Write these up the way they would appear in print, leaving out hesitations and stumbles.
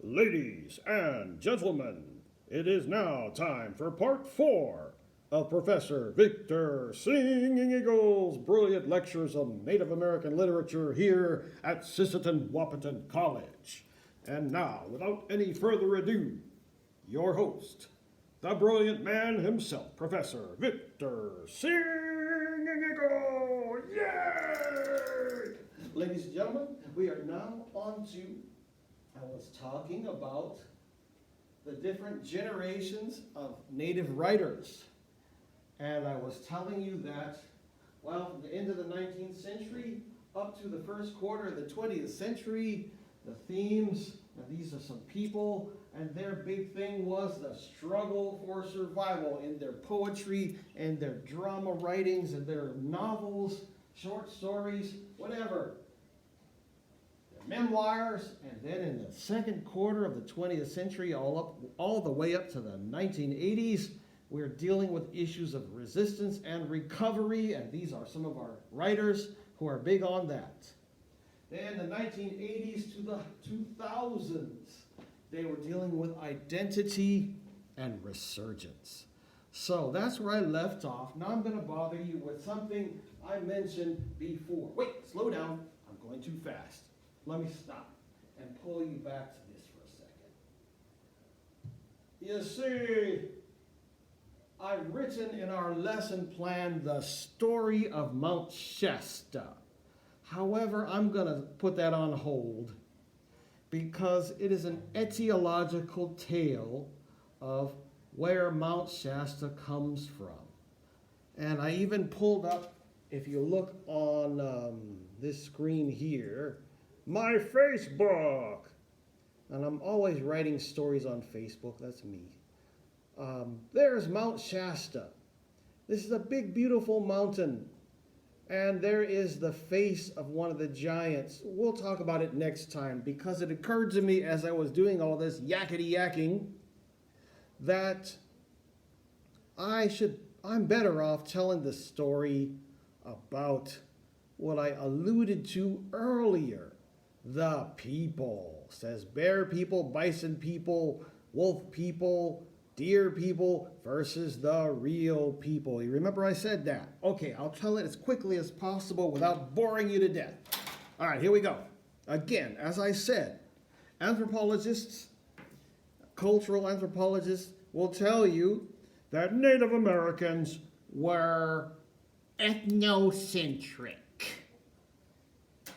Ladies and gentlemen, it is now time for part 4 of Professor Victor Singing Eagle's brilliant lectures on Native American literature here at Sisseton, Wahpeton College. And now, without any further ado, your host, the brilliant man himself, Professor Victor Singing Eagle! Yay! Ladies and gentlemen, we are now on to I was talking about the different generations of native writers. And I was telling you that, well, from the end of the 19th century up to the first quarter of the 20th century, the themes, and these are some people, and their big thing was the struggle for survival in their poetry and their drama writings and their novels, short stories, whatever. Memoirs, and then in the second quarter of the 20th century, all the way up to the 1980s, we're dealing with issues of resistance and recovery, and these are some of our writers who are big on that. Then the 1980s to the 2000s, they were dealing with identity and resurgence. So that's where I left off. Now I'm going to bother you with something I mentioned before. Wait, slow down. I'm going too fast. Let me stop and pull you back to this for a second. You see, I've written in our lesson plan the story of Mount Shasta. However, I'm going to put that on hold because it is an etiological tale of where Mount Shasta comes from. And I even pulled up, if you look on this screen here, my Facebook. And I'm always writing stories on Facebook. That's me. There's Mount Shasta. This is a big, beautiful mountain. And there is the face of one of the giants. We'll talk about it next time because it occurred to me as I was doing all this yakety-yakking that I'm better off telling the story about what I alluded to earlier. The people, says bear people, bison people, wolf people, deer people versus the real people. You remember I said that? Okay, I'll tell it as quickly as possible without boring you to death. All right, here we go. Again, as I said, anthropologists, cultural anthropologists will tell you that Native Americans were ethnocentric.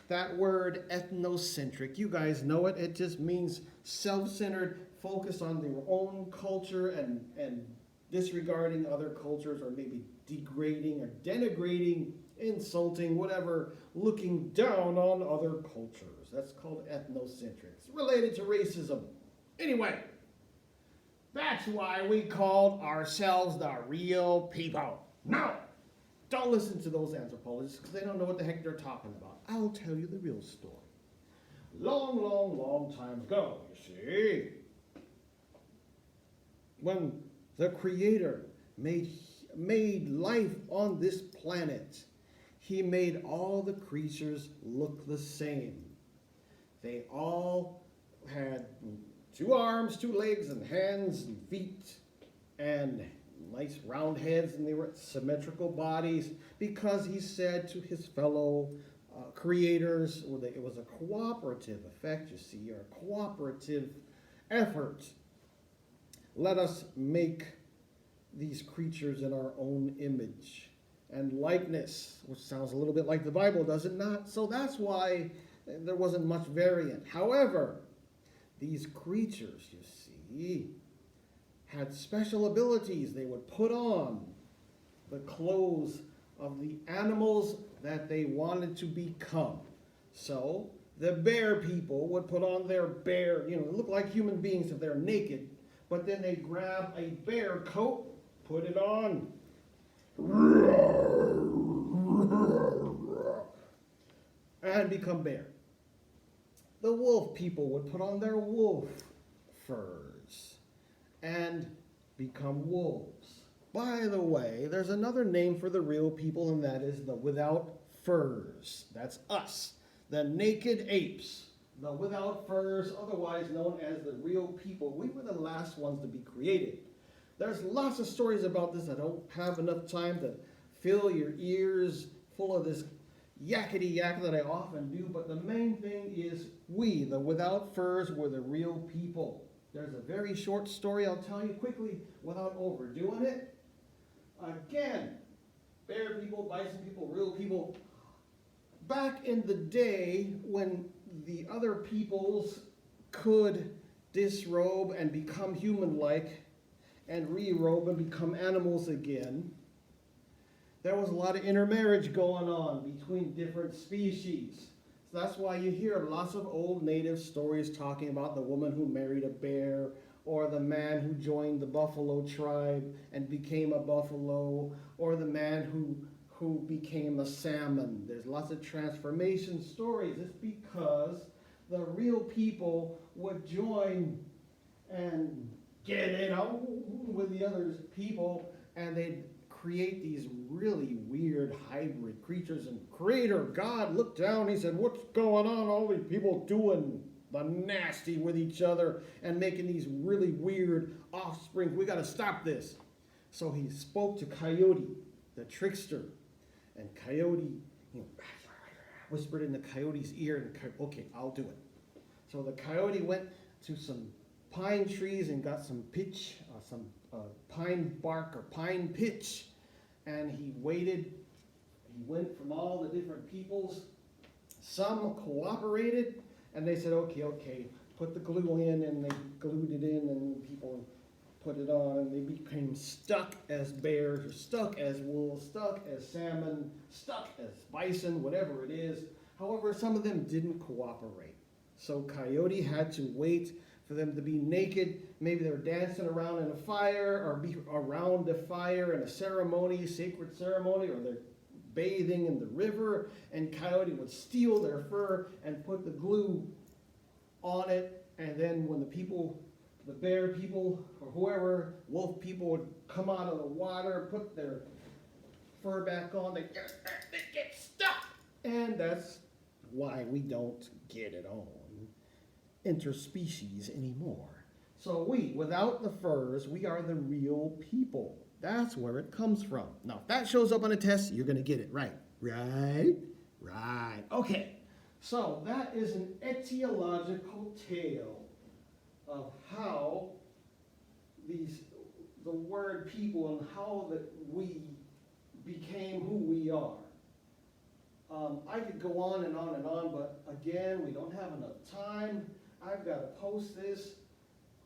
That word ethnocentric, you guys know it. It just means self-centered, focused on their own culture and disregarding other cultures, or maybe degrading or denigrating, insulting, whatever, looking down on other cultures. That's called ethnocentric. It's related to racism. Anyway, that's why we called ourselves the real people. Now, don't listen to those anthropologists because they don't know what the heck they're talking about. I'll tell you the real story. Long, long, long time ago, you see, when the Creator made life on this planet, He made all the creatures look the same. They all had 2 arms, 2 legs, and hands and feet, and nice round heads, and they were symmetrical bodies because He said to His fellow creators, it was a cooperative effect, you see, or a cooperative effort. Let us make these creatures in our own image and likeness, which sounds a little bit like the Bible, does it not? So that's why there wasn't much variant. However, these creatures, you see, had special abilities. They would put on the clothes of the animals that they wanted to become. So the bear people would put on their bear, look like human beings if they're naked, but then they grab a bear coat, put it on, and become bear. The wolf people would put on their wolf furs and become wolves. By the way, there's another name for the real people, and that is the without furs. That's us, the naked apes. the without furs, otherwise known as the real people. We were the last ones to be created. There's lots of stories about this. I don't have enough time to fill your ears full of this yakety yak that I often do, but the main thing is we, the without furs, were the real people. There's a very short story I'll tell you quickly without overdoing it. Again, bear people, bison people, real people. Back in the day when the other peoples could disrobe and become human-like and re-robe and become animals again, there was a lot of intermarriage going on between different species. So that's why you hear lots of old native stories talking about the woman who married a bear, or the man who joined the buffalo tribe and became a buffalo, or the man who became a salmon. There's lots of transformation stories. It's because the real people would join and get in with the other people, and they'd create these really weird hybrid creatures. And Creator God looked down, he said, what's going on? All these people doing the nasty with each other and making these really weird offspring. We got to stop this. So he spoke to Coyote, the trickster. And Coyote, whispered in the Coyote's ear, and okay, I'll do it. So the Coyote went to some pine trees and got some pitch, some pine bark or pine pitch, and he waited. He went from all the different peoples. Some cooperated, and they said, okay, put the glue in, and they glued it in, and people put it on, and they became stuck as bears, or stuck as wolves, stuck as salmon, stuck as bison, whatever it is. However, some of them didn't cooperate. So Coyote had to wait for them to be naked. Maybe they were dancing around in a fire, or be around a fire in a ceremony, sacred ceremony, or they're bathing in the river, and Coyote would steal their fur and put the glue on it, and then when the people, the bear people, or whoever, wolf people would come out of the water, put their fur back on, they get stuck. And that's why we don't get it on interspecies anymore. So we, without the furs, we are the real people. That's where it comes from. Now, if that shows up on a test, you're going to get it right. Right? Right. Okay. So that is an etiological tale of how the word people and how that we became who we are. I could go on and on and on, but again, we don't have enough time. I've got to post this,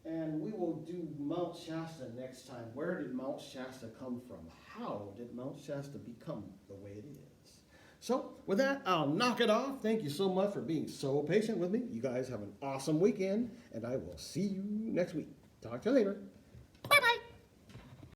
and we will do Mount Shasta next time. Where did Mount Shasta come from? How did Mount Shasta become the way it is? So with that, I'll knock it off. Thank you so much for being so patient with me. You guys have an awesome weekend, and I will see you next week. Talk to you later.